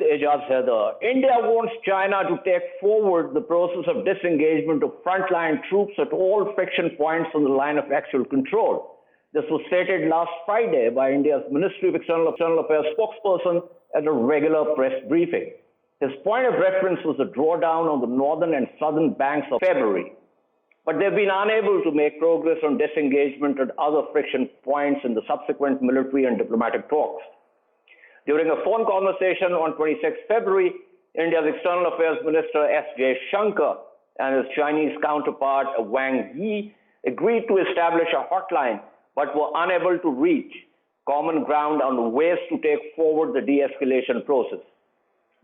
Ijaz Heather. India wants China to take forward the process of disengagement of frontline troops at all friction points on the line of actual control. This was stated last Friday by India's Ministry of External Affairs spokesperson at a regular press briefing. His point of reference was the drawdown on the northern and southern banks of February. But they've been unable to make progress on disengagement at other friction points in the subsequent military and diplomatic talks. During a phone conversation on 26 February, India's External Affairs Minister S. Jaishankar and his Chinese counterpart Wang Yi agreed to establish a hotline but were unable to reach common ground on ways to take forward the de-escalation process.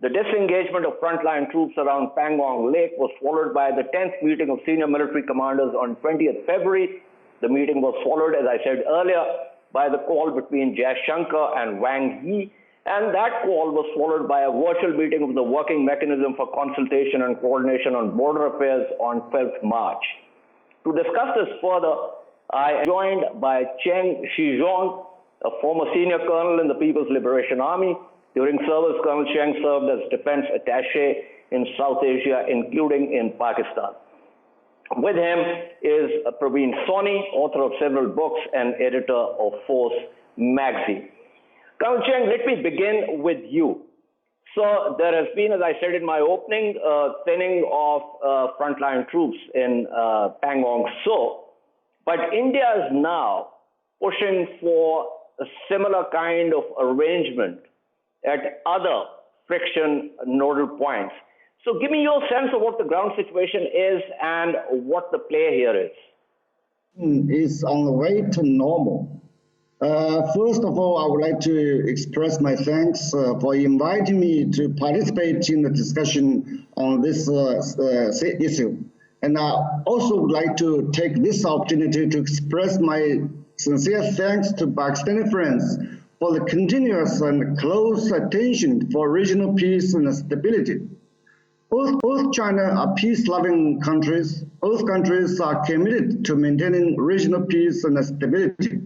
The disengagement of frontline troops around Pangong Lake was followed by the 10th meeting of senior military commanders on 20th February. The meeting was followed, as I said earlier, by the call between Jaishankar and Wang Yi, and that call was followed by a virtual meeting of the Working Mechanism for Consultation and Coordination on Border Affairs on 12th March. To discuss this further, I am joined by Cheng Xizhong, a former senior colonel in the People's Liberation Army. During service, Colonel Cheng served as defense attaché in South Asia, including in Pakistan. With him is Pravin, author of several books and editor of Force magazine. Colonel Cheng, let me begin with you. So there has been, as I said in my opening, thinning of frontline troops in Pangong So, but India is now pushing for a similar kind of arrangement at other friction nodal points. So give me your sense of what the ground situation is and what the play here is. It's on the way to normal. First of all, I would like to express my thanks for inviting me to participate in the discussion on this issue. And I also would like to take this opportunity to express my sincere thanks to Pakistani friends for the continuous and close attention for regional peace and stability. Both China are peace-loving countries. Both countries are committed to maintaining regional peace and stability,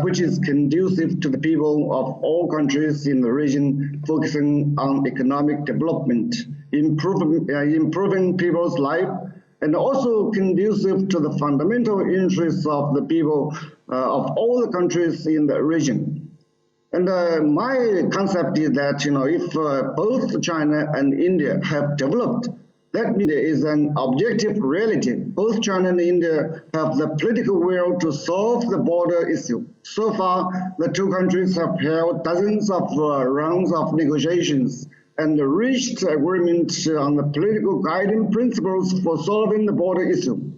which is conducive to the people of all countries in the region, focusing on economic development, improving people's life, and also conducive to the fundamental interests of the people of all the countries in the region. And my concept is that, if both China and India have developed, that means there is an objective reality. Both China and India have the political will to solve the border issue. So far, the two countries have held dozens of rounds of negotiations and reached agreement on the political guiding principles for solving the border issue.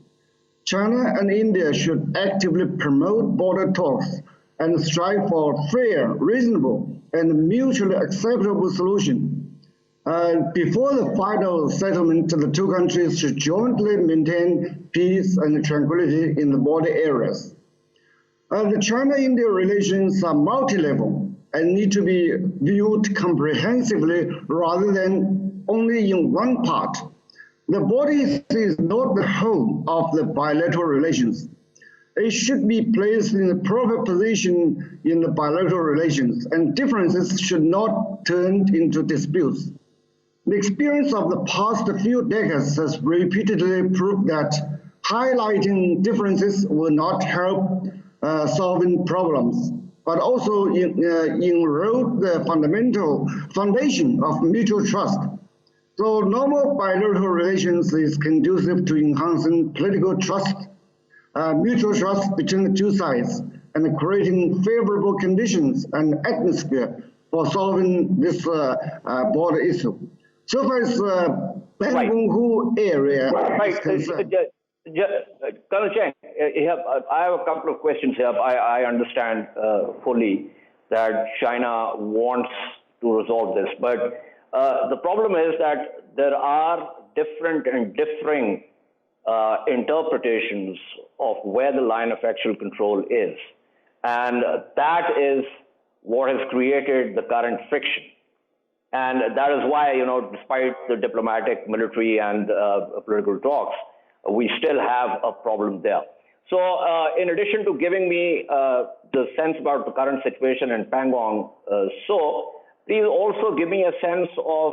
China and India should actively promote border talks and strive for fair, reasonable, and mutually acceptable solution. Before the final settlement, the two countries should jointly maintain peace and tranquility in the border areas. The China-India relations are multi-level and need to be viewed comprehensively rather than only in one part. The border is not the whole of the bilateral relations. It should be placed in the proper position in the bilateral relations, and differences should not turn into disputes. The experience of the past few decades has repeatedly proved that highlighting differences will not help solving problems, but also erode the fundamental foundation of mutual trust. So normal bilateral relations is conducive to enhancing political trust, mutual trust between the two sides, and creating favorable conditions and atmosphere for solving this border issue. So far as Pangong area is concerned. Colonel Cheng, I have a couple of questions here. I understand fully that China wants to resolve this, but the problem is that there are different and differing interpretations of where the line of actual control is. And that is what has created the current friction. And that is why, despite the diplomatic, military, and political talks, we still have a problem there. So in addition to giving me the sense about the current situation in Pangong, Please also give me a sense of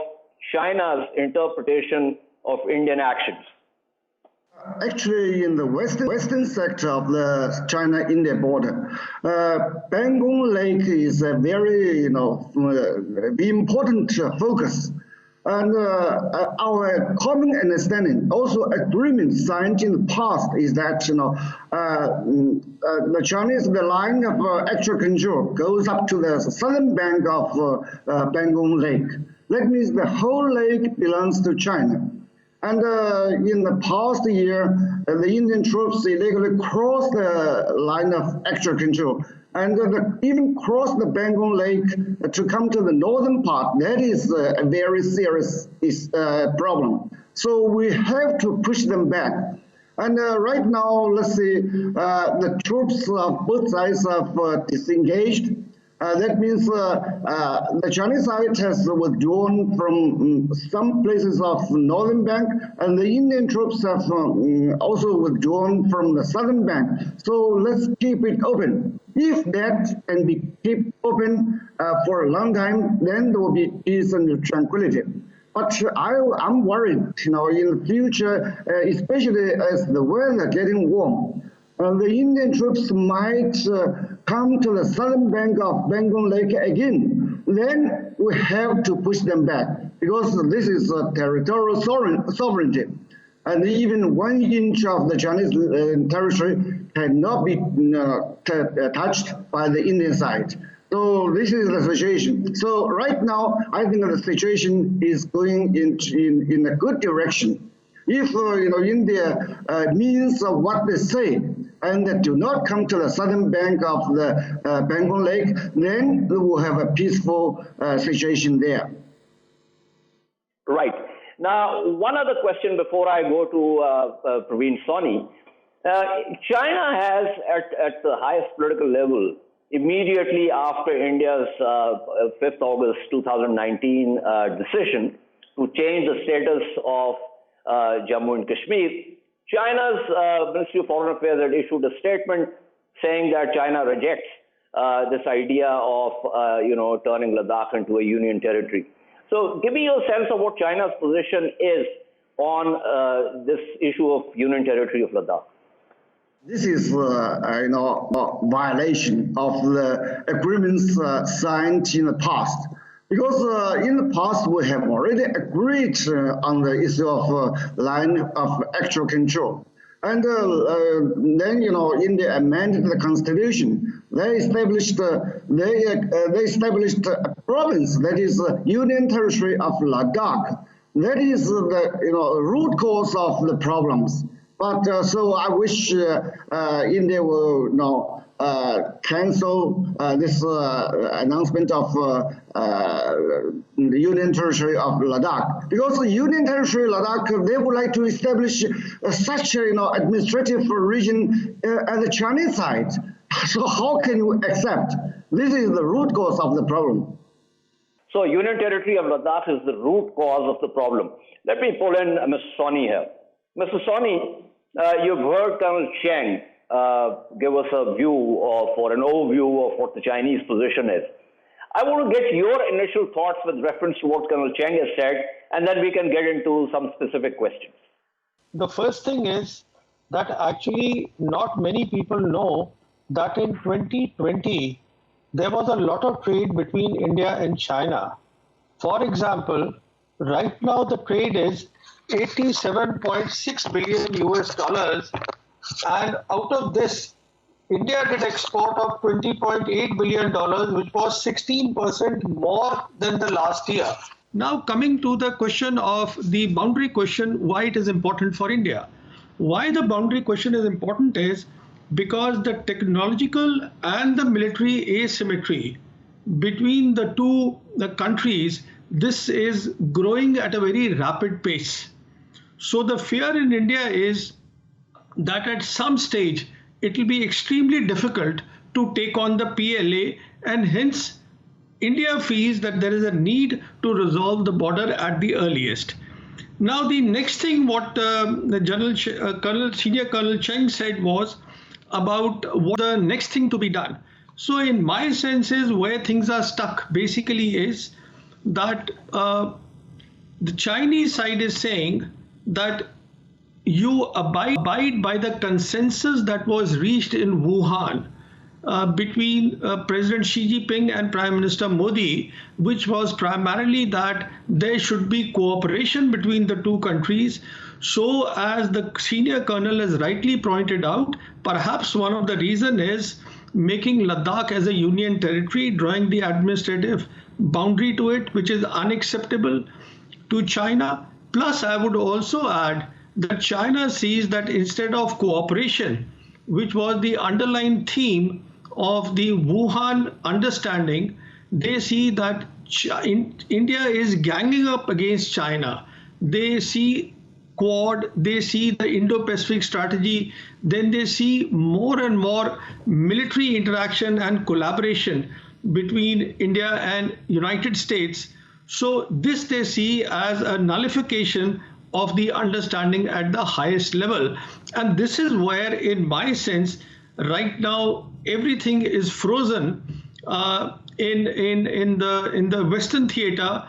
China's interpretation of Indian actions. Actually, in the western sector of the China-India border, Pangong Lake is a very, important focus. And our common understanding, also agreement signed in the past, is that the Chinese, the line of actual control goes up to the southern bank of Pangong Lake. That means the whole lake belongs to China. And in the past year, the Indian troops illegally crossed the line of actual control and even crossed the Pangong Lake to come to the northern part. That is a very serious problem. So we have to push them back. And right now, let's see, the troops of both sides have disengaged. That means the Chinese side has withdrawn from some places of northern bank, and the Indian troops have also withdrawn from the southern bank. So let's keep it open. If that can be kept open for a long time, then there will be peace and tranquility. But I'm worried, in the future, especially as the weather getting warm. The Indian troops might come to the southern bank of Pangong Lake again. Then we have to push them back because this is territorial sovereignty. And even 1 inch of the Chinese territory cannot be touched by the Indian side. So this is the situation. So right now, I think the situation is going in a good direction. If India means what they say and they do not come to the southern bank of the Pangong Lake, then we will have a peaceful situation there. Right. Now, one other question before I go to Pravin Sawhney. China has, at the highest political level, immediately after India's 5th August 2019 decision to change the status of Jammu and Kashmir, China's Ministry of Foreign Affairs had issued a statement saying that China rejects this idea of, turning Ladakh into a union territory. So give me your sense of what China's position is on this issue of union territory of Ladakh. This is, a violation of the agreements signed in the past. Because in the past, we have already agreed on the issue of line of actual control. And then, India amended the constitution. They established a province, that is Union Territory of Ladakh. That is the root cause of the problems. But so I wish India will cancel this announcement of the Union Territory of Ladakh. Because the Union Territory of Ladakh, they would like to establish such an administrative region at the Chinese side. So how can you accept? This is the root cause of the problem. So Union Territory of Ladakh is the root cause of the problem. Let me pull in Mr. Sawhney here. Mr. Sawhney, you've heard Colonel Cheng give us a view or an overview of what the Chinese position is. I want to get your initial thoughts with reference to what Colonel Cheng has said, and then we can get into some specific questions. The first thing is that actually not many people know that in 2020, there was a lot of trade between India and China. For example, right now the trade is $87.6 billion US dollars, and out of this, India did export of $20.8 billion, which was 16% more than the last year. Now coming to the question of the boundary question, why it is important for India. Why the boundary question is important is because the technological and the military asymmetry between the two countries, this is growing at a very rapid pace. So the fear in India is that at some stage it will be extremely difficult to take on the PLA, and hence India feels that there is a need to resolve the border at the earliest. Now the next thing what Senior Colonel Cheng said was about what the next thing to be done. So in my sense is where things are stuck basically is that the Chinese side is saying that you abide by the consensus that was reached in Wuhan between President Xi Jinping and Prime Minister Modi, which was primarily that there should be cooperation between the two countries. So, as the senior colonel has rightly pointed out, perhaps one of the reasons is making Ladakh as a union territory, drawing the administrative boundary to it, which is unacceptable to China. Plus, I would also add that China sees that instead of cooperation, which was the underlying theme of the Wuhan understanding, they see that India is ganging up against China. They see Quad, they see the Indo-Pacific strategy, then they see more and more military interaction and collaboration between India and United States. So this they see as a nullification of the understanding at the highest level. And this is where, in my sense, right now everything is frozen in the Western theater.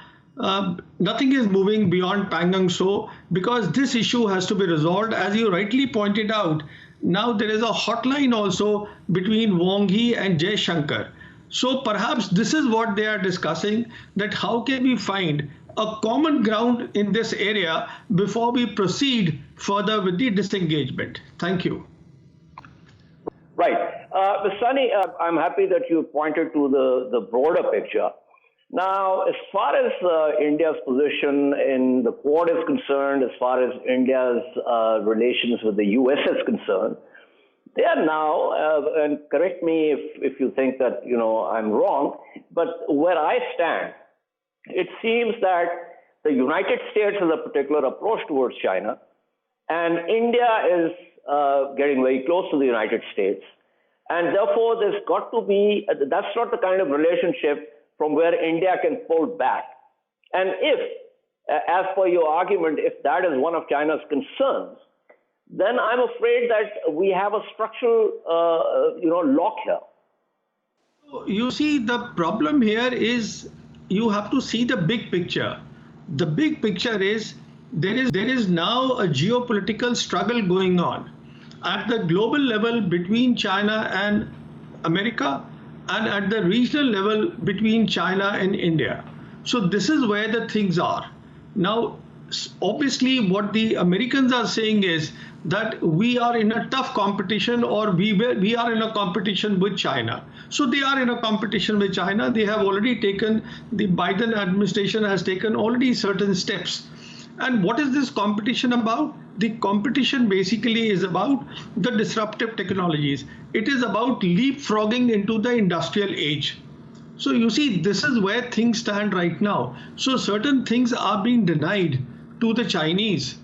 Nothing is moving beyond Pangang So, because this issue has to be resolved. As you rightly pointed out, now there is a hotline also between Wang Yi and Jay Shankar. So perhaps this is what they are discussing, that how can we find a common ground in this area before we proceed further with the disengagement. Thank you. Right. Sunny, I'm happy that you pointed to the broader picture. Now, as far as India's position in the Quad is concerned, as far as India's relations with the US is concerned, they are now, and correct me if you think that I'm wrong, but where I stand, it seems that the United States has a particular approach towards China, and India is getting very close to the United States. And therefore, there's got to be, that's not the kind of relationship from where India can pull back. And if, as per your argument, if that is one of China's concerns, then I'm afraid that we have a structural, lock here. You see, the problem here is you have to see the big picture. The big picture is there is now a geopolitical struggle going on at the global level between China and America, and at the regional level between China and India. So this is where the things are. Now, obviously, what the Americans are saying is that we are in a tough competition, or we are in a competition with China. So they are in a competition with China. They have already taken, the Biden administration has taken already certain steps. And what is this competition about? The competition basically is about the disruptive technologies. It is about leapfrogging into the industrial age. So you see, this is where things stand right now. So certain things are being denied to the Chinese,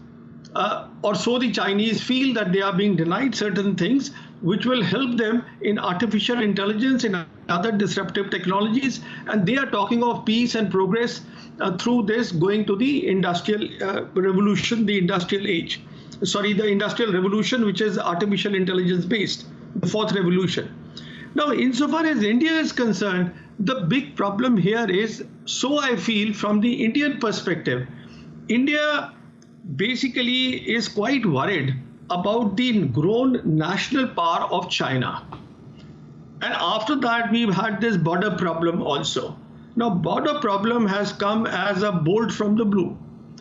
or so the Chinese feel that they are being denied certain things which will help them in artificial intelligence, in other disruptive technologies. And they are talking of peace and progress through this going to the industrial revolution, the industrial age. Sorry, the industrial revolution, which is artificial intelligence based, the fourth revolution. Now, insofar as India is concerned, the big problem here is, so I feel from the Indian perspective, India basically is quite worried about the grown national power of China. And after that, we've had this border problem also. Now, border problem has come as a bolt from the blue.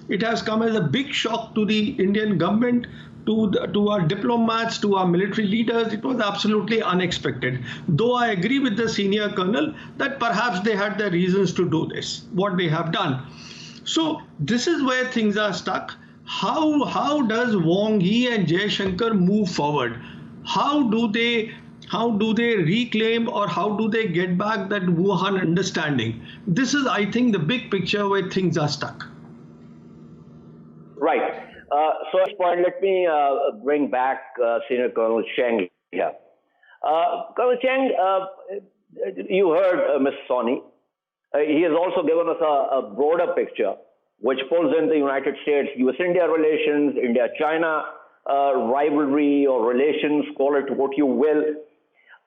It has come as a big shock to the Indian government, to our diplomats, to our military leaders. It was absolutely unexpected. Though I agree with the senior colonel that perhaps they had their reasons to do this, what they have done. So this is where things are stuck. How does Wang Yi and Jay Shankar move forward? How do they reclaim, or how do they get back that Wuhan understanding? This is, I think, the big picture where things are stuck. Right. So at this point, let me bring back Senior Colonel Cheng here. Colonel Cheng, you heard Ms. Sawhney. He has also given us a broader picture, which pulls in the United States, US-India relations, India-China rivalry or relations, call it what you will.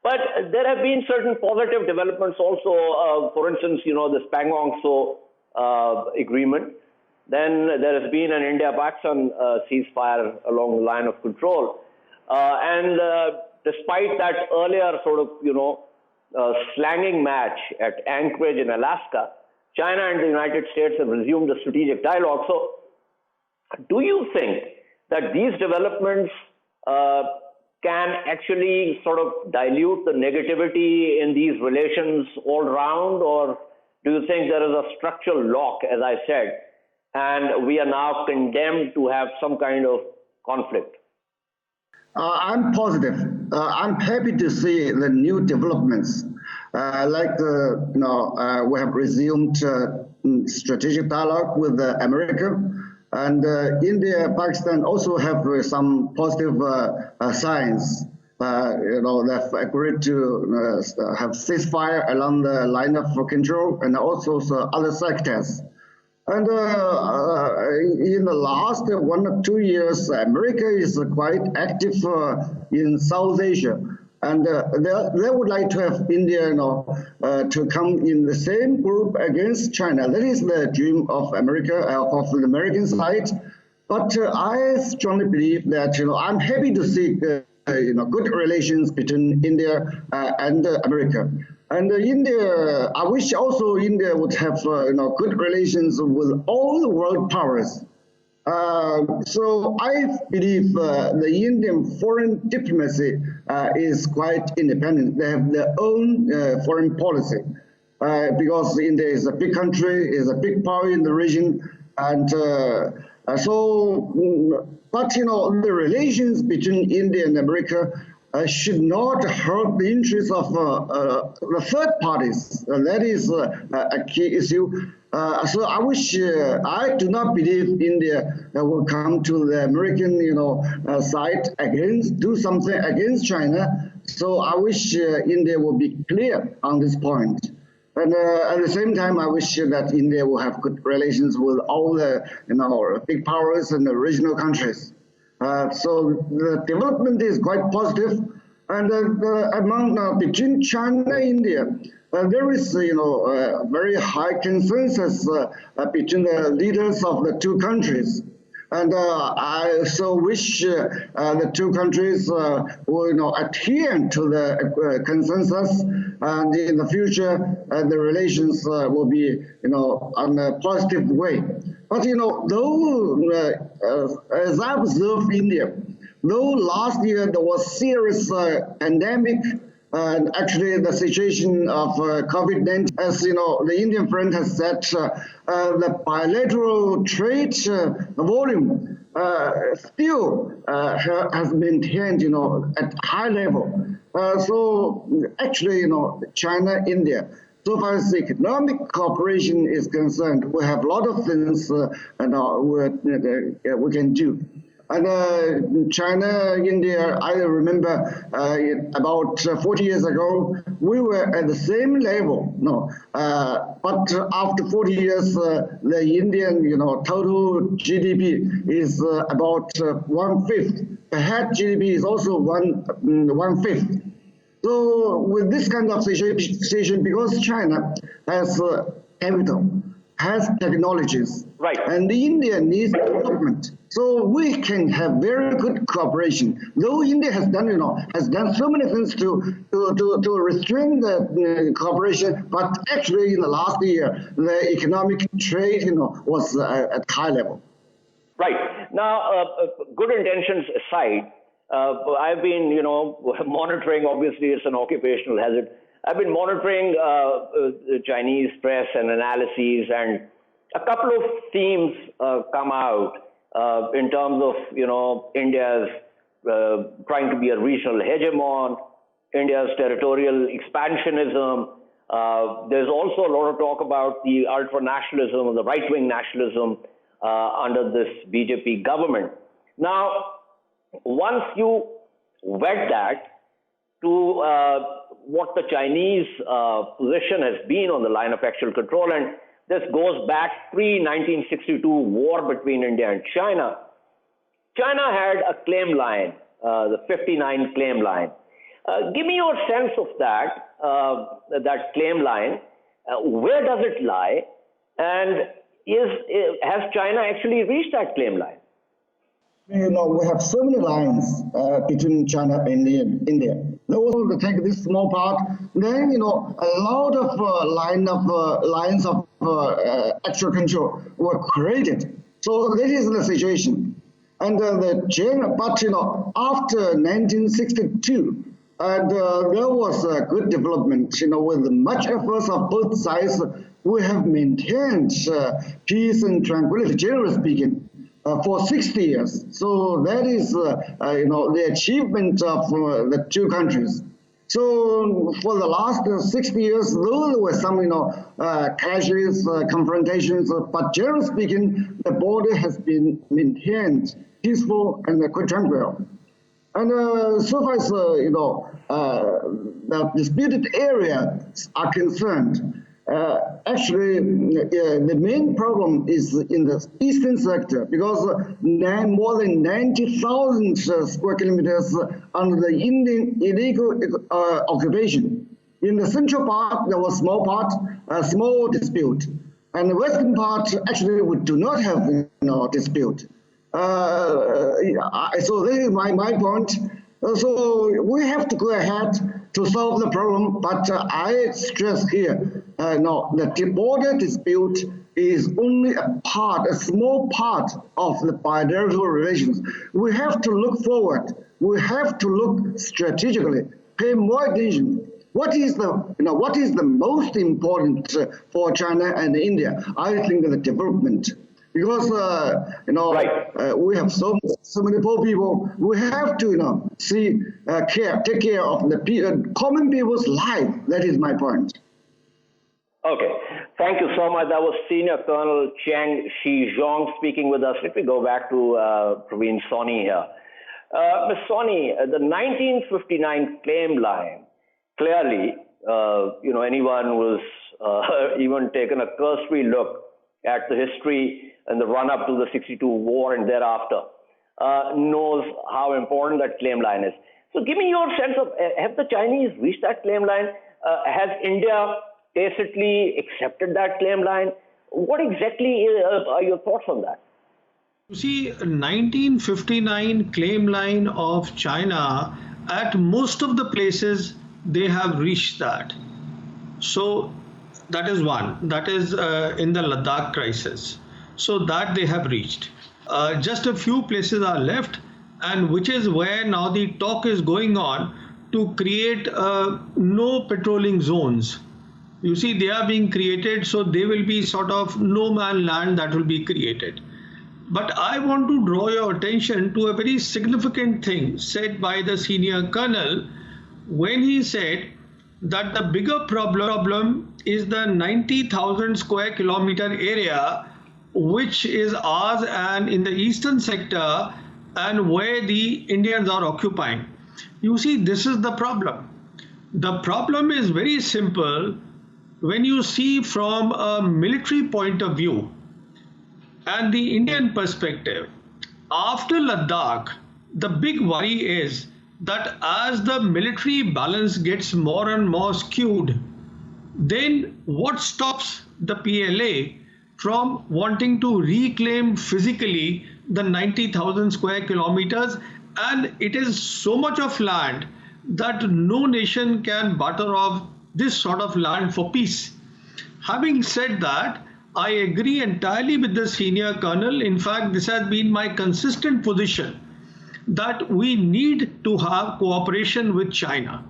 But there have been certain positive developments also. For instance, this Pangang So agreement. Then there has been an India-Pakistan ceasefire along the line of control. And despite that earlier sort of, slanging match at Anchorage in Alaska, China and the United States have resumed a strategic dialogue. So do you think that these developments can actually sort of dilute the negativity in these relations all round, or do you think there is a structural lock, as I said, and we are now condemned to have some kind of conflict? I'm positive. I'm happy to see the new developments. We have resumed strategic dialogue with America, and India, Pakistan also have some positive signs. They've agreed to have ceasefire along the line of control and also other sectors. And in the last 1 or 2 years, America is quite active in South Asia. And they would like to have India to come in the same group against China. That is the dream of America, of the American side. But I strongly believe that, I'm happy to see good relations between India and America. And India, I wish also India would have good relations with all the world powers. So I believe the Indian foreign diplomacy is quite independent. They have their own foreign policy because India is a big country, is a big power in the region, and but the relations between India and America should not hurt the interests of the third parties. That is a key issue. So I wish, I do not believe India will come to the American, side do something against China. So I wish India will be clear on this point. And at the same time, I wish that India will have good relations with all the, big powers and the regional countries. So the development is quite positive, and between China and India, there is a very high consensus between the leaders of the two countries, and I so wish the two countries will adhere to the consensus, and in the future the relations will be on a positive way. But though as I observe India, though last year there was serious pandemic, and actually the situation of COVID-19, as the Indian friend has said, the bilateral trade volume still has maintained at high level. So actually China, India, so far as economic cooperation is concerned, we have a lot of things we can do. And China, India, I remember about 40 years ago, we were at the same level. But after 40 years, the Indian, total GDP is about 1/5. The head GDP is also 1/5. So with this kind of situation, because China has capital, has technologies, right, and India needs development, so we can have very good cooperation. Though India has done, so many things to restrain the cooperation, but actually in the last year, the economic trade, was at high level. Right. Now, good intentions aside, I've been, monitoring, obviously it's an occupational hazard. I've been monitoring the Chinese press and analyses, and a couple of themes come out in terms of, India's trying to be a regional hegemon, India's territorial expansionism. There's also a lot of talk about the ultra-nationalism or the right-wing nationalism under this BJP government. Now, once you wed that to what the Chinese position has been on the line of actual control, and this goes back pre-1962 war between India and China. China had a claim line, the 59 claim line. Give me your sense of that claim line. Where does it lie? And has China actually reached that claim line? We have so many lines between China and India. Those to take this small part, then a lot of lines of actual control were created. So this is the situation. And after 1962, and there was a good development. With much efforts of both sides, we have maintained peace and tranquility, generally speaking, for 60 years. So that is, the achievement of the two countries. So for the last 60 years, though there were some, clashes, confrontations, but generally speaking, the border has been maintained peaceful and quite tranquil. And so far as, the disputed areas are concerned, actually, the main problem is in the eastern sector because more than 90,000 square kilometers under the Indian illegal occupation. In the central part, there was a small dispute. And the western part, actually, we do not have dispute. So this is my point. So we have to go ahead to solve the problem, but I stress here, the border dispute is only a small part of the bilateral relations. We have to look forward. We have to look strategically, pay more attention. What is the most important for China and India? I think the development. Because we have so many poor people, we have to take care of the common people's life. That is my point. Okay, thank you so much. That was Senior Colonel Cheng Xizhong speaking with us. Let me go back to Pravin Sawhney here. Ms. Sawhney, the 1959 claim line, clearly, anyone who's even taken a cursory look at the history and the run-up to the 62 war and thereafter, knows how important that claim line is. So give me your sense of, have the Chinese reached that claim line? Has India tacitly accepted that claim line? What exactly are your thoughts on that? You see, 1959 claim line of China, at most of the places, they have reached that. So that is one. That is in the Ladakh crisis. So that they have reached. Just a few places are left, and which is where now the talk is going on to create no patrolling zones. You see, they are being created, so they will be sort of no man land that will be created. But I want to draw your attention to a very significant thing said by the senior colonel when he said that the bigger problem is the 90,000 square kilometer area which is ours and in the eastern sector and where the Indians are occupying. You see, this is the problem. The problem is very simple when you see from a military point of view and the Indian perspective. After Ladakh, the big worry is that as the military balance gets more and more skewed, then what stops the PLA from wanting to reclaim physically the 90,000 square kilometers? And it is so much of land that no nation can barter off this sort of land for peace. Having said that, I agree entirely with the senior colonel. In fact, this has been my consistent position that we need to have cooperation with China.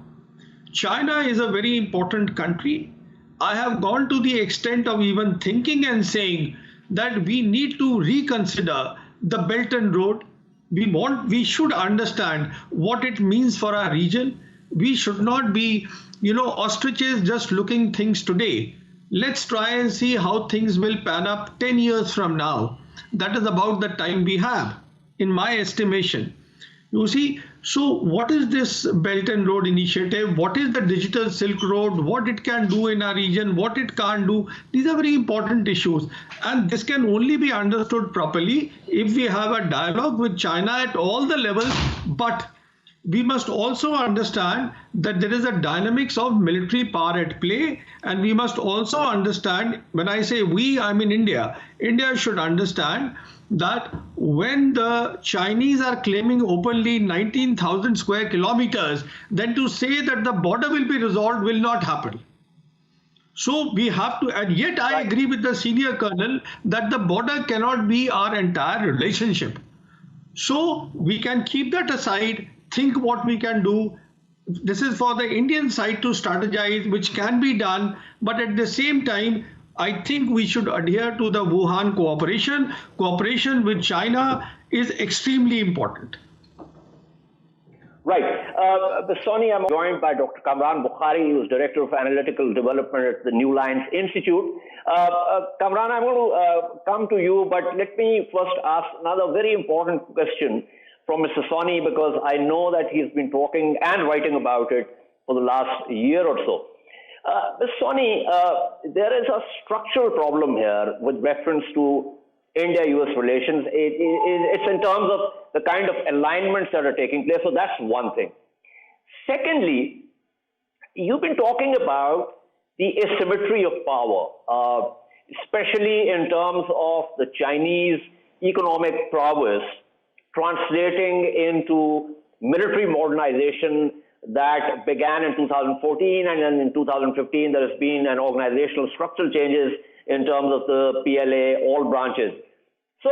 China is a very important country. I have gone to the extent of even thinking and saying that we need to reconsider the Belt and Road. We should understand what it means for our region. We should not be, ostriches just looking things today. Let's try and see how things will pan up 10 years from now. That is about the time we have, in my estimation. You see, so what is this Belt and Road Initiative? What is the Digital Silk Road? What it can do in our region? What it can't do? These are very important issues. And this can only be understood properly if we have a dialogue with China at all the levels. But we must also understand that there is a dynamics of military power at play, and we must also understand, when I say we, I mean India. India should understand that when the Chinese are claiming openly 19,000 square kilometers, then to say that the border will be resolved will not happen. So we have to, and yet I agree with the senior colonel that the border cannot be our entire relationship. So we can keep that aside, think what we can do. This is for the Indian side to strategize, which can be done. But at the same time, I think we should adhere to the Wuhan cooperation. Cooperation with China is extremely important. Right. Sawhney, I'm joined by Dr. Kamran Bokhari, who is Director of Analytical Development at the New Lines Institute. Kamran, I'm going to come to you, but let me first ask another very important question from Mr. Sawhney, because I know that he's been talking and writing about it for the last year or so. Mr. Sawhney, there is a structural problem here with reference to India-US relations. It's in terms of the kind of alignments that are taking place. So that's one thing. Secondly, you've been talking about the asymmetry of power, especially in terms of the Chinese economic prowess translating into military modernization that began in 2014, and then in 2015 there has been an organizational structural changes in terms of the PLA, all branches. So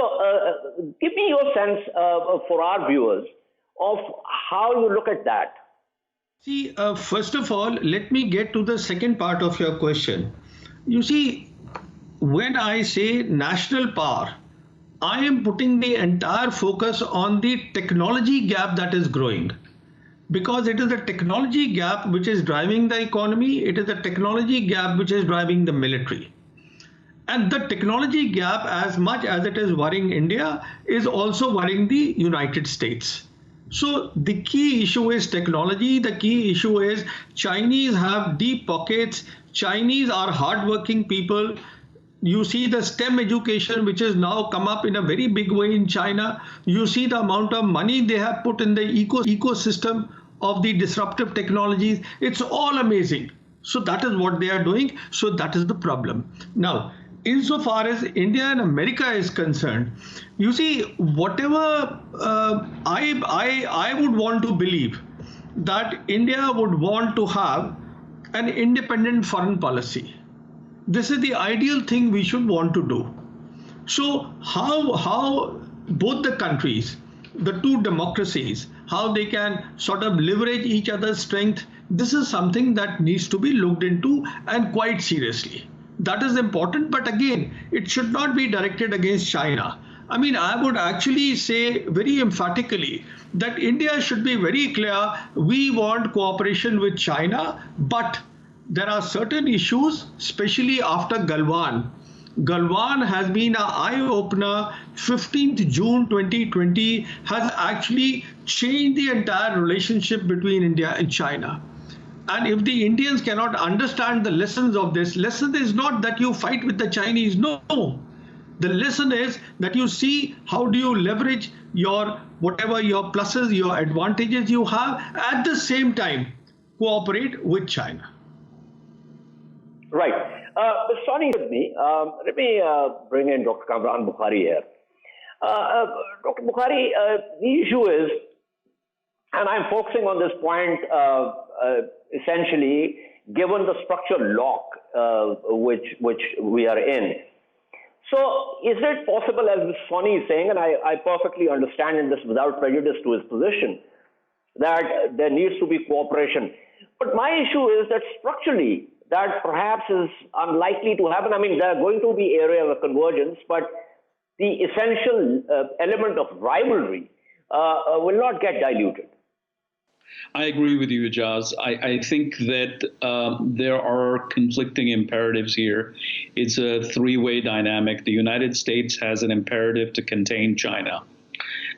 give me your sense for our viewers of how you look at that. See, first of all, let me get to the second part of your question. You see, when I say national power, I am putting the entire focus on the technology gap that is growing. Because it is the technology gap which is driving the economy, it is the technology gap which is driving the military. And the technology gap, as much as it is worrying India, is also worrying the United States. So the key issue is technology. The key issue is Chinese have deep pockets. Chinese are hardworking people. You see the STEM education, which has now come up in a very big way in China. You see the amount of money they have put in the ecosystem of the disruptive technologies. It's all amazing. So that is what they are doing. So that is the problem. Now, insofar as India and America is concerned, you see, whatever I would want to believe that India would want to have an independent foreign policy. This is the ideal thing we should want to do. So how both the countries, the two democracies, how they can sort of leverage each other's strength, this is something that needs to be looked into, and quite seriously. That is important, but again, it should not be directed against China. I mean, I would actually say very emphatically that India should be very clear, we want cooperation with China, but there are certain issues, especially after Galwan. Galwan has been an eye-opener. 15th June 2020 has actually changed the entire relationship between India and China. And if the Indians cannot understand the lessons of this, lesson is not that you fight with the Chinese, no. The lesson is that you see how do you leverage your whatever your pluses, your advantages you have, at the same time cooperate with China. Right. Sawhney with me. Let me bring in Dr. Kamran Bokhari here. Dr. Bokhari, the issue is, and I'm focusing on this point essentially, given the structural lock which we are in. So is it possible, as Sawhney is saying, and I perfectly understand in this without prejudice to his position, that there needs to be cooperation. But my issue is that structurally, that perhaps is unlikely to happen. I mean, there are going to be areas of convergence, but the essential element of rivalry will not get diluted. I agree with you, Ijaz. I think that there are conflicting imperatives here. It's a three-way dynamic. The United States has an imperative to contain China,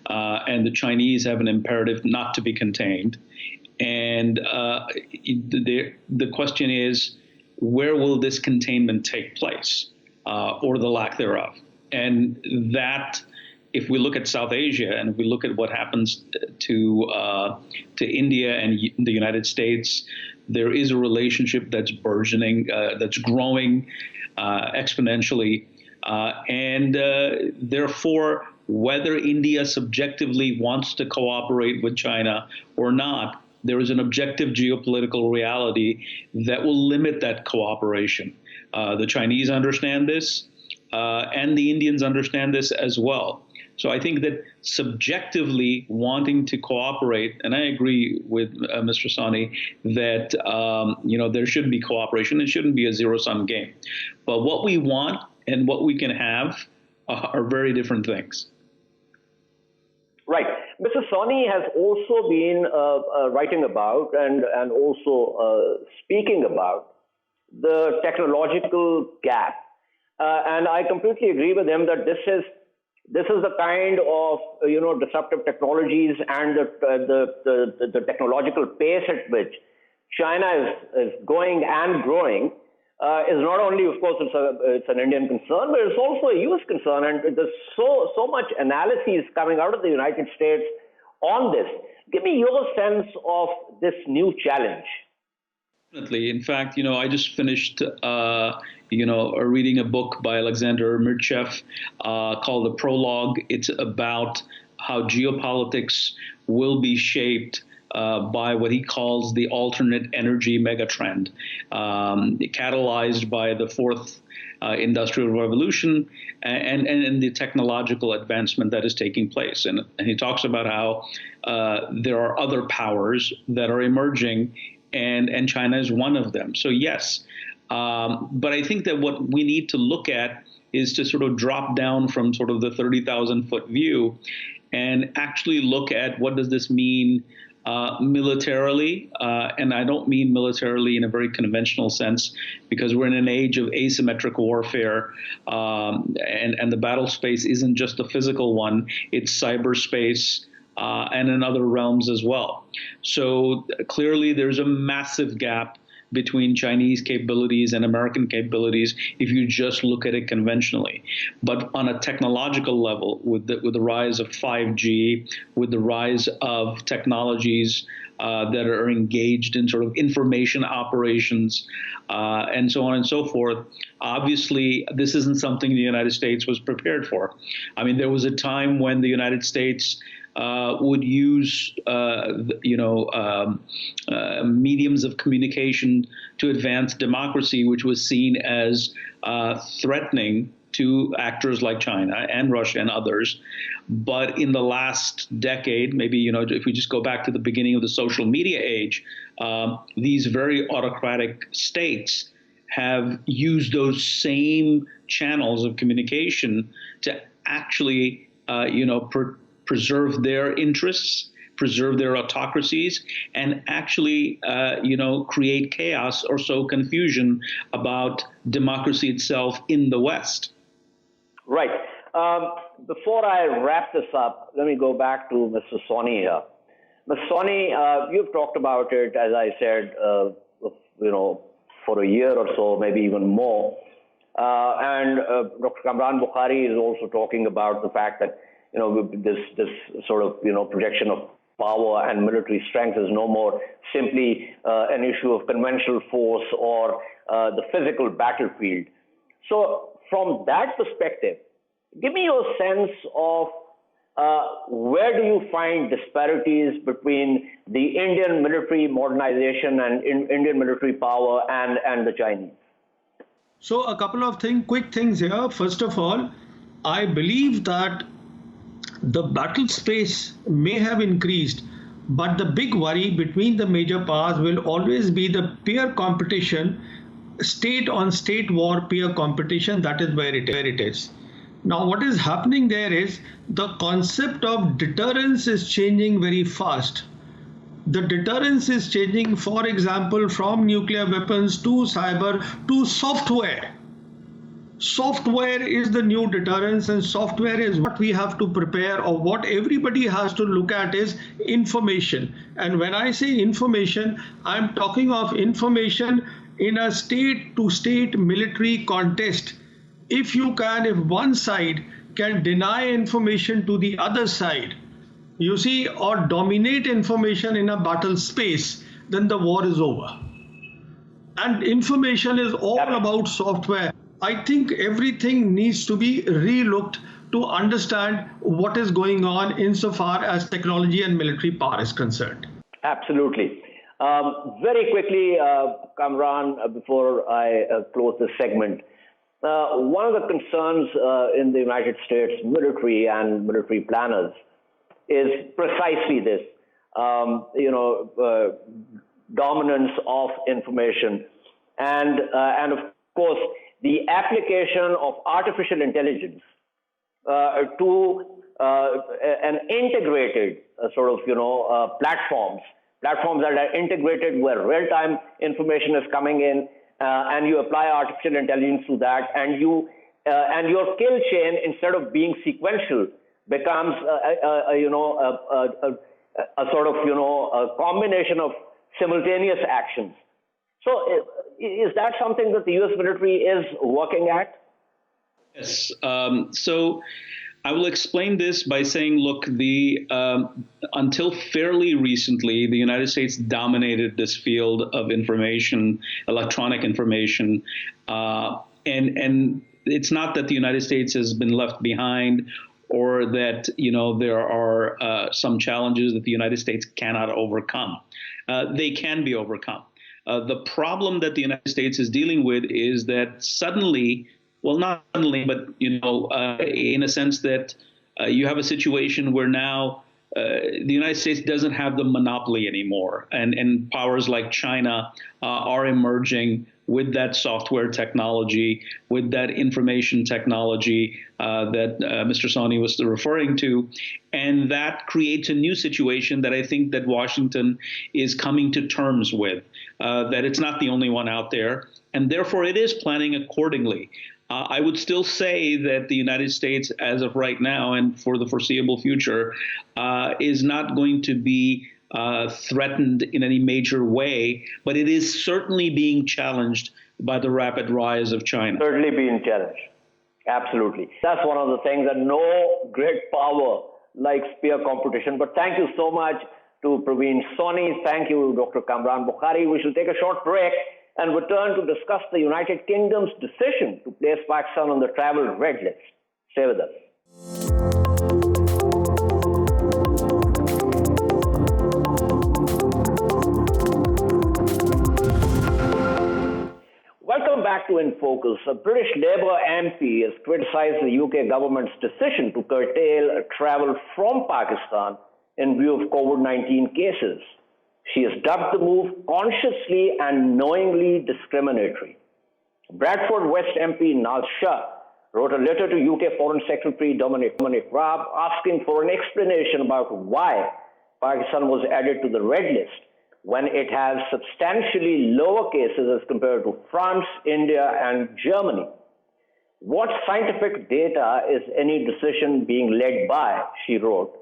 and the Chinese have an imperative not to be contained. And the question is, where will this containment take place, or the lack thereof? And that if we look at South Asia and if we look at what happens to India and the United States, there is a relationship that's burgeoning, that's growing exponentially. And therefore, whether India subjectively wants to cooperate with China or not, there is an objective geopolitical reality that will limit that cooperation. The Chinese understand this, and the Indians understand this as well. So I think that subjectively wanting to cooperate, and I agree with Mr. Sawhney that there should be cooperation. It shouldn't be a zero-sum game. But what we want and what we can have are very different things. Right. Mr. Sawhney has also been writing about and also speaking about the technological gap. And I completely agree with him that this is the kind of disruptive technologies and the technological pace at which China is going and growing is not only, of course, it's an Indian concern, but it's also a U.S. concern. And there's so much analysis coming out of the United States on this. Give me your sense of this new challenge. Definitely. In fact, I just finished, reading a book by Alexander Mirchev called The Prologue. It's about how geopolitics will be shaped by what he calls the alternate energy megatrend, catalyzed by the fourth industrial revolution and the technological advancement that is taking place. And he talks about how there are other powers that are emerging, and China is one of them. So yes, but I think that what we need to look at is to sort of drop down from sort of the 30,000-foot view and actually look at what does this mean militarily, and I don't mean militarily in a very conventional sense, because we're in an age of asymmetric warfare, and the battle space isn't just a physical one, it's cyberspace, and in other realms as well. So clearly there's a massive gap between Chinese capabilities and American capabilities if you just look at it conventionally. But on a technological level, with the rise of 5G, with the rise of technologies that are engaged in sort of information operations, and so on and so forth, obviously this isn't something the United States was prepared for. I mean, there was a time when the United States would use, mediums of communication to advance democracy, which was seen as threatening to actors like China and Russia and others. But in the last decade, maybe, if we just go back to the beginning of the social media age, these very autocratic states have used those same channels of communication to actually, preserve their interests, preserve their autocracies, and actually, create chaos or sow confusion about democracy itself in the West. Right. Before I wrap this up, let me go back to Mr. Sawhney here. Mr. Sawhney, you've talked about it, as I said, for a year or so, maybe even more. And Dr. Kamran Bokhari is also talking about the fact that this sort of projection of power and military strength is no more simply an issue of conventional force or the physical battlefield. So from that perspective, give me your sense of where do you find disparities between the Indian military modernization and Indian military power and the Chinese? So a couple of quick things here. First of all, I believe that the battle space may have increased, but the big worry between the major powers will always be the peer competition, state on state war peer competition. That is where it is. Now, what is happening there is the concept of deterrence is changing very fast. The deterrence is changing, for example, from nuclear weapons to cyber to software. Software is the new deterrence, and software is what we have to prepare, or what everybody has to look at is information. And when I say information, I'm talking of information in a state to state military contest. If one side can deny information to the other side, you see, or dominate information in a battle space, then the war is over. And information is all about software. I think everything needs to be relooked to understand what is going on insofar as technology and military power is concerned. Absolutely. Very quickly, Kamran, before I close this segment, one of the concerns in the United States military and military planners is precisely this, dominance of information and of course the application of artificial intelligence to an integrated platforms that are integrated where real-time information is coming in, and you apply artificial intelligence to that, and your kill chain, instead of being sequential, becomes a combination of simultaneous actions. So is that something that the U.S. military is working at? Yes. So I will explain this by saying, look, until fairly recently, the United States dominated this field of information, electronic information, and it's not that the United States has been left behind, or that there are some challenges that the United States cannot overcome. They can be overcome. The problem that the United States is dealing with is that suddenly, well, not suddenly, but in a sense that you have a situation where now the United States doesn't have the monopoly anymore, and powers like China are emerging with that software technology, with that information technology that Mr. Sawhney was referring to. And that creates a new situation that I think that Washington is coming to terms with, that it's not the only one out there, and therefore it is planning accordingly. I would still say that the United States, as of right now and for the foreseeable future, is not going to be threatened in any major way, but it is certainly being challenged by the rapid rise of China. Certainly being challenged. Absolutely. That's one of the things, that no great power likes peer competition. But thank you so much to Pravin Sawhney. Thank you, Dr. Kamran Bokhari. We shall take a short break and return to discuss the United Kingdom's decision to place Pakistan on the travel red list. Stay with us. Welcome back to In Focus. A British Labour MP has criticized the UK government's decision to curtail travel from Pakistan in view of COVID-19 cases. She has dubbed the move consciously and knowingly discriminatory. Bradford West MP Naz Shah wrote a letter to UK Foreign Secretary Dominic Raab asking for an explanation about why Pakistan was added to the red list when it has substantially lower cases as compared to France, India, and Germany. What scientific data is any decision being led by, she wrote.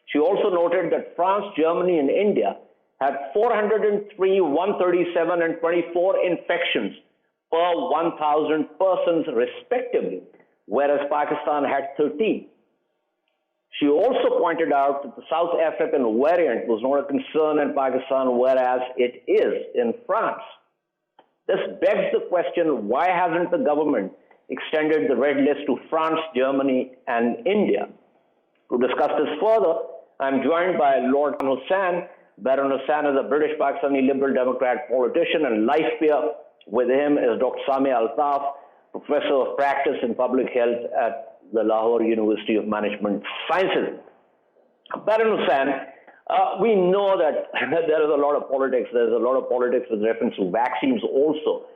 She also noted that France, Germany, and India had 403, 137, and 24 infections per 1,000 persons respectively, whereas Pakistan had 13. She also pointed out that the South African variant was not a concern in Pakistan, whereas it is in France. This begs the question, why hasn't the government extended the red list to France, Germany, and India? To discuss this further, I'm joined by Lord Hussain. Baron Hussain is a British Pakistani Liberal Democrat politician and life peer. With him is Dr. Samia Altaf, Professor of Practice in Public Health at the Lahore University of Management Sciences. Baron Hussain, we know that there is a lot of politics. There's a lot of politics with reference to vaccines also.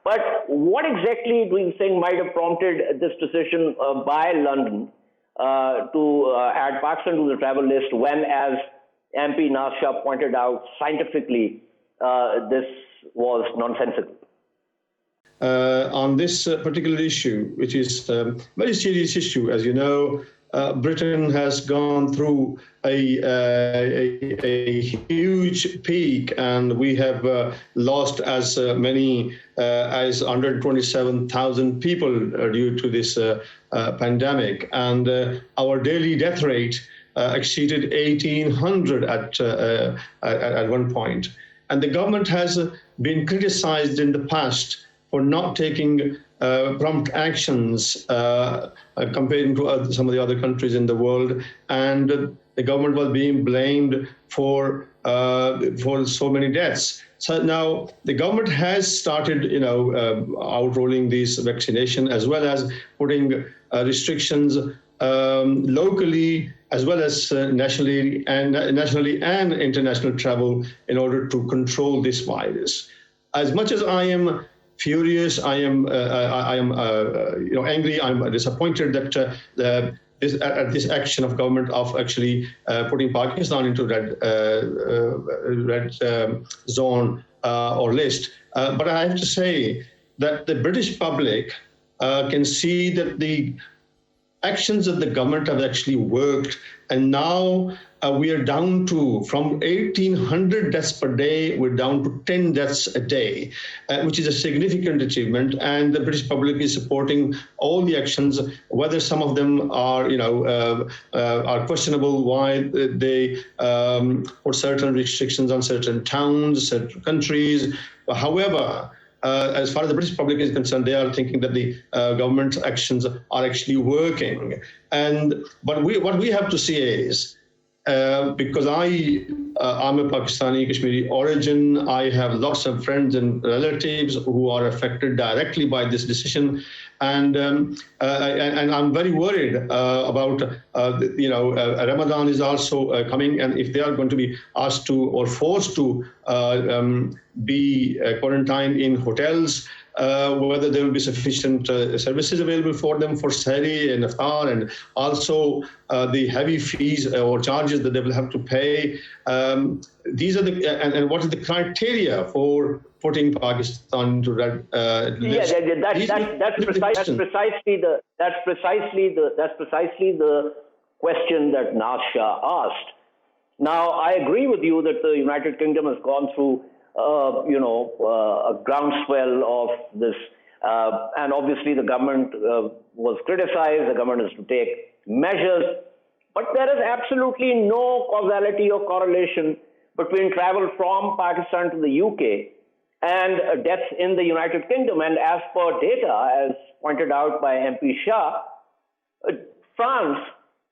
But what exactly do you think might have prompted this decision by London to add Pakistan to the travel list when, as MP Naz Shah pointed out, scientifically, this was nonsensical? On this particular issue, which is a very serious issue, as you know, Britain has gone through a huge peak, and we have lost as many as 127,000 people due to this pandemic. And our daily death rate exceeded 1,800 at one point. And the government has been criticized in the past for not taking prompt actions comparing to some of the other countries in the world, and the government was being blamed for so many deaths. So now the government has started, outrolling these vaccination, as well as putting restrictions locally as well as nationally and international travel in order to control this virus. As much as I am furious, I am angry, I'm disappointed that this action of government of actually putting Pakistan into red zone or list. But I have to say that the British public can see that the actions of the government have actually worked, and now we are down to, from 1,800 deaths per day, we're down to 10 deaths a day, which is a significant achievement. And the British public is supporting all the actions, whether some of them are, are questionable, why they put certain restrictions on certain towns, certain countries. However, as far as the British public is concerned, they are thinking that the government's actions are actually working. But what we have to see is, because I'm a Pakistani Kashmiri origin, I have lots of friends and relatives who are affected directly by this decision, and I'm very worried about Ramadan is also coming, and if they are going to be asked to or forced to be quarantined in hotels, whether there will be sufficient services available for them for Sahri and Iftar, and also the heavy fees or charges that they will have to pay. These are and what is the criteria for putting Pakistan into red list? That's precisely the question that Nasha asked. Now, I agree with you that the United Kingdom has gone through a groundswell of this, and obviously the government was criticized. The government has to take measures, but there is absolutely no causality or correlation between travel from Pakistan to the UK and deaths in the United Kingdom. And as per data, as pointed out by MP Shah, France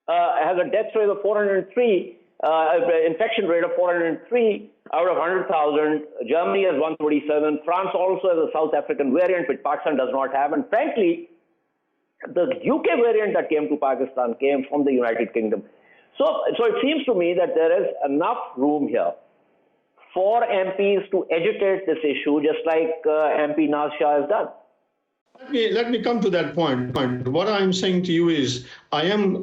has a death rate of 403, infection rate of 403 out of 100,000. Germany has 127. France also has a South African variant, which Pakistan does not have. And frankly, the UK variant that came to Pakistan came from the United Kingdom. So it seems to me that there is enough room here for MPs to agitate this issue, just like MP Naz Shah has done. Let me come to that point. What I'm saying to you is, I am,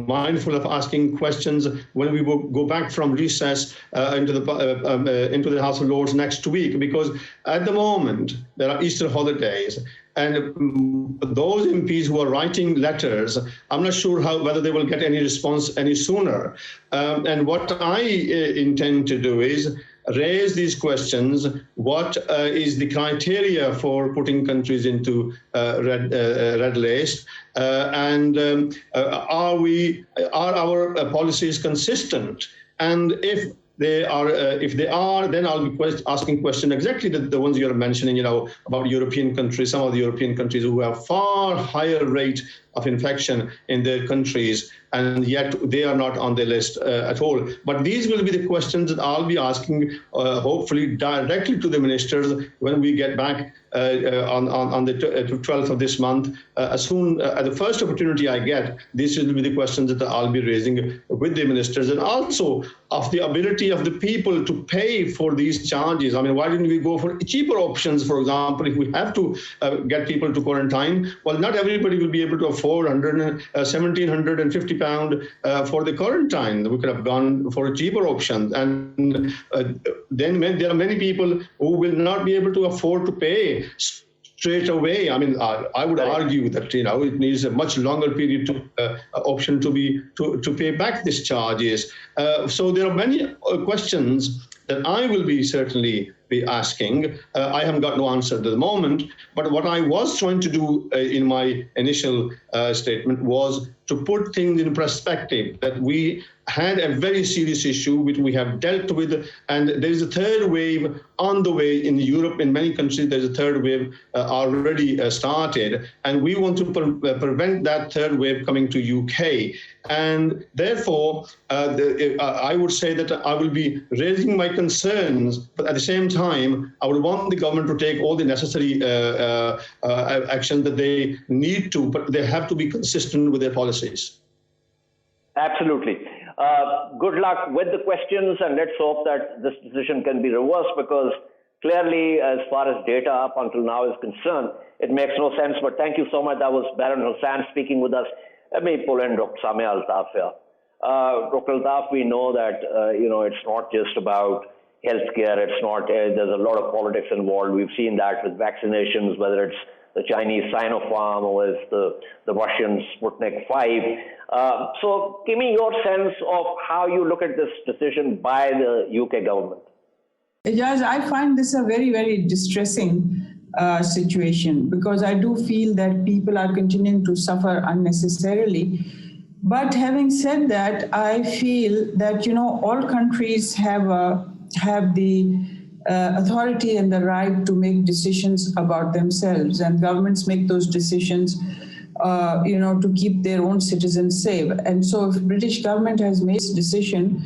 mindful of asking questions when we will go back from recess into the House of Lords next week, because at the moment there are Easter holidays, and those MPs who are writing letters, I'm not sure whether they will get any response any sooner. And what I intend to do is raise these questions. What is the criteria for putting countries into red list? And are our policies consistent? And if they are, then I'll be asking questions exactly the ones you're mentioning, about European countries, some of the European countries who have far higher rate of infection in their countries, and yet they are not on the list at all. But these will be the questions that I'll be asking, hopefully directly to the ministers when we get back on the 12th of this month. As soon as the first opportunity I get, these will be the questions that I'll be raising with the ministers, and also of the ability of the people to pay for these charges. I mean, why didn't we go for cheaper options? For example, if we have to get people to quarantine, well, not everybody will be able to afford £1,750 for the quarantine. We could have gone for a cheaper option. And then there are many people who will not be able to afford to pay straight away. I mean, I would argue that it needs a much longer period to option to pay back these charges. So there are many questions that I will be certainly be asking. I haven't got no answer at the moment, but what I was trying to do in my initial statement was to put things in perspective, that we had a very serious issue which we have dealt with, and there is a third wave on the way in Europe. In many countries, there's a third wave already started, and we want to prevent that third wave coming to UK. And therefore, I would say that I will be raising my concerns, but at the same time, I would want the government to take all the necessary action that they need to, but they have to be consistent with their policies. Absolutely. Good luck with the questions, and let's hope that this decision can be reversed, because clearly, as far as data up until now is concerned, it makes no sense. But thank you so much. That was Baron Hussain speaking with us. Let me pull in Dr. Samia Altaf here. Dr. Altaf, we know that it's not just about healthcare. It's not. There's a lot of politics involved. We've seen that with vaccinations, whether it's the Chinese Sinopharm or it's the Russian Sputnik 5. So give me your sense of how you look at this decision by the UK government. Ijaz, I find this a very, very distressing situation, because I do feel that people are continuing to suffer unnecessarily. But having said that, I feel that, all countries have the authority and the right to make decisions about themselves, and governments make those decisions to keep their own citizens safe. And so if British government has made this decision,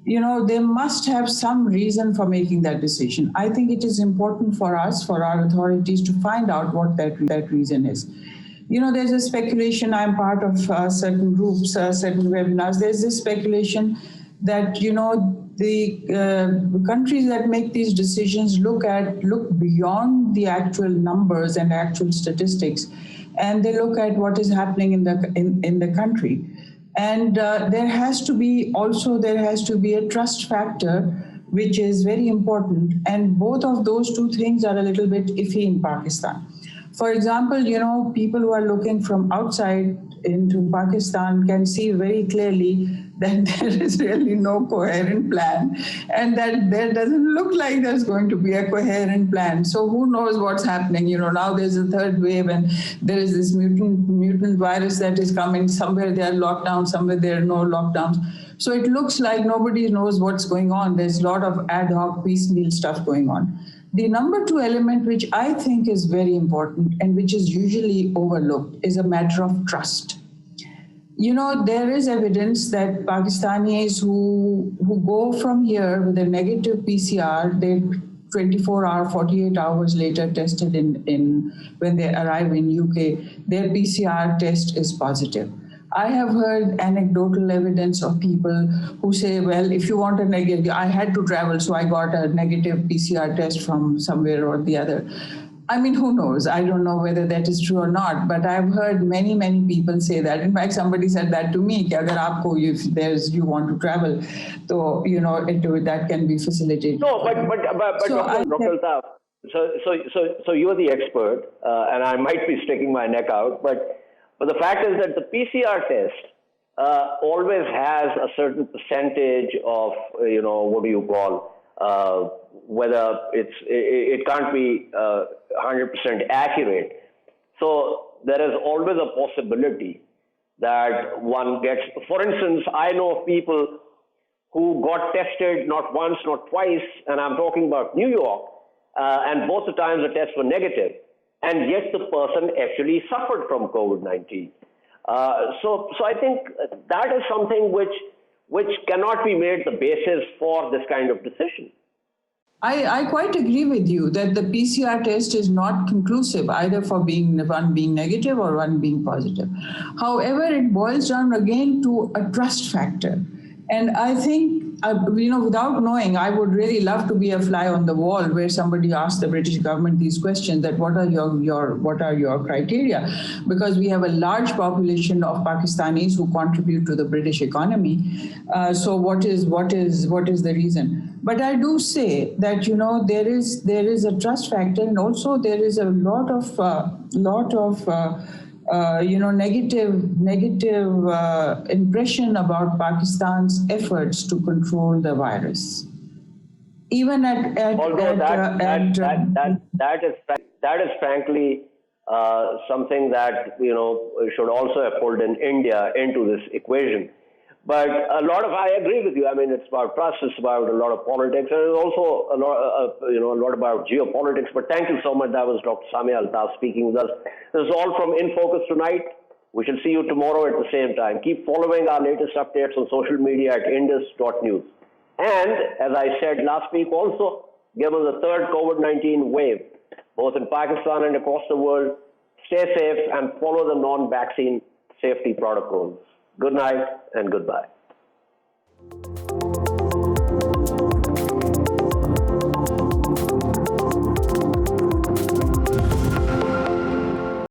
they must have some reason for making that decision. I think it is important for us, for our authorities, to find out what that reason is. There's a speculation. I'm part of certain groups, certain webinars. There's this speculation that, the countries that make these decisions look beyond the actual numbers and actual statistics, and they look at what is happening in the country. And there has to be a trust factor, which is very important. And both of those two things are a little bit iffy in Pakistan. For example, people who are looking from outside into Pakistan can see very clearly that there is really no coherent plan, and that there doesn't look like there's going to be a coherent plan. So who knows what's happening? Now there's a third wave, and there is this mutant virus that is coming. Somewhere there are lockdowns, somewhere there are no lockdowns. So it looks like nobody knows what's going on. There's a lot of ad hoc piecemeal stuff going on. The number two element, which I think is very important and which is usually overlooked, is a matter of trust. There is evidence that Pakistanis who go from here with a negative PCR, they 48 hours later tested when they arrive in UK, their PCR test is positive. I have heard anecdotal evidence of people who say, well, if you want a negative, I had to travel, so I got a negative PCR test from somewhere or the other. I mean, who knows? I don't know whether that is true or not, but I've heard many, many people say that. In fact, somebody said that to me, if you want to travel, so, that can be facilitated. No, but Dr. Altaf, so you're the expert, and I might be sticking my neck out, but the fact is that the PCR test always has a certain percentage of, whether it can't be 100% accurate. So there is always a possibility that one gets, for instance, I know of people who got tested not once, not twice, and I'm talking about New York, and both the times the tests were negative. And yet the person actually suffered from COVID-19. So I think that is something which cannot be made the basis for this kind of decision. I quite agree with you that the PCR test is not conclusive either for one being negative or one being positive. However, it boils down again to a trust factor. And I think, without knowing, I would really love to be a fly on the wall where somebody asks the British government these questions: that what are your criteria? Because we have a large population of Pakistanis who contribute to the British economy. So what is the reason? But I do say that there is a trust factor, and also there is a lot of negative impression about Pakistan's efforts to control the virus. Even that is frankly something that should also have pulled in India into this equation. But I agree with you. I mean, it's about trust. It's about a lot of politics, and it's also a lot about geopolitics. But thank you so much. That was Dr. Samia Altaf speaking with us. This is all from In Focus tonight. We shall see you tomorrow at the same time. Keep following our latest updates on social media at indus.news. And as I said last week, also given the third COVID-19 wave, both in Pakistan and across the world, stay safe and follow the non-vaccine safety protocols. Good night and goodbye.